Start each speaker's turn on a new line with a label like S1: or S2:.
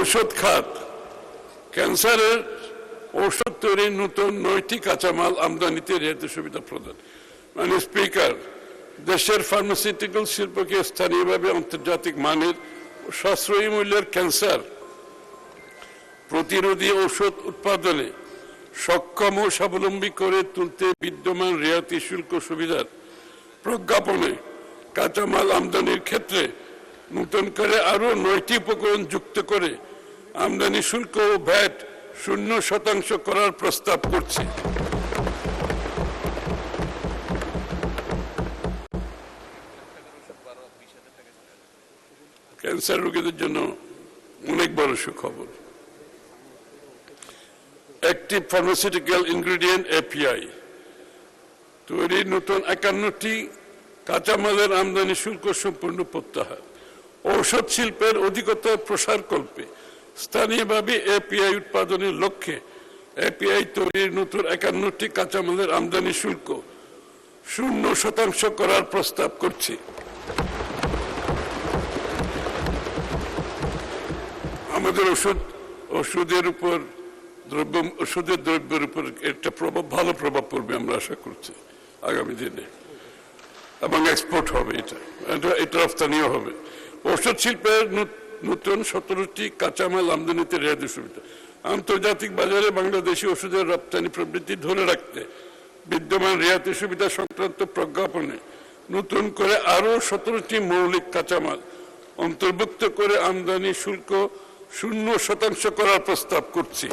S1: ঔষধ খাত ক্যান্সারের ঔষধ তৈরির নতুন 9টি কাঁচামাল আমদানিতে রেহাই সুবিধা প্রদান। মানে স্পিকার, দেশের ফার্মাসিউটিক্যাল শিল্পকে স্থানীয়ভাবে আন্তর্জাতিক মানের সাশ্রয়ী মূল্যের ক্যান্সার প্রতিরোধী ঔষধ উৎপাদনে সক্ষম ও স্বাবলম্বী করে তুলতে বিদ্যমান রেয়াতি শুল্ক সুবিধার প্রজ্ঞাপনে কাঁচামাল আমদানির ক্ষেত্রে নতুন করে আরো 9টি উপকরণ যুক্ত করে আমদানি শুল্ক ও ভ্যাট 0% করার প্রস্তাব করছে। ক্যান্সার রোগীদের জন্য অনেক বড় সুখবর। অ্যাক্টিভ ফার্মাসিউটিক্যাল ইনগ্রেডিয়েন্ট এপিআই তৈরির নতুন 51টি কাঁচামালের আমদানি শুল্ক সম্পূর্ণ প্রত্যাহার। ঔষধ শিল্পের অধিকতর প্রসারকল্পে স্থানীয়ভাবে এপিআই উৎপাদনের লক্ষ্যে এপিআই তৈরির নতুন 51টি কাঁচামালের আমদানি শুল্ক 0% করার প্রস্তাব করছে। আমাদের ওষুধের দ্রব্যের উপর একটা ভালো প্রভাব পড়বে আমরা আশা করছি আগামী দিনে, এবং এক্সপোর্ট হবে, এটা রপ্তানিও হবে। ঔষধ শিল্পের নতুন 17টি কাঁচামাল আমদানিতে রেহাই সুবিধা। আন্তর্জাতিক বাজারে বাংলাদেশি ওষুধের রপ্তানি প্রবৃদ্ধি ধরে রাখতে বিদ্যমান রেহাই সুবিধা সংক্রান্ত প্রজ্ঞাপনে নতুন করে আরো 17টি মৌলিক কাঁচামাল অন্তর্ভুক্ত করে আমদানি শুল্ক 0% করার প্রস্তাব করছি।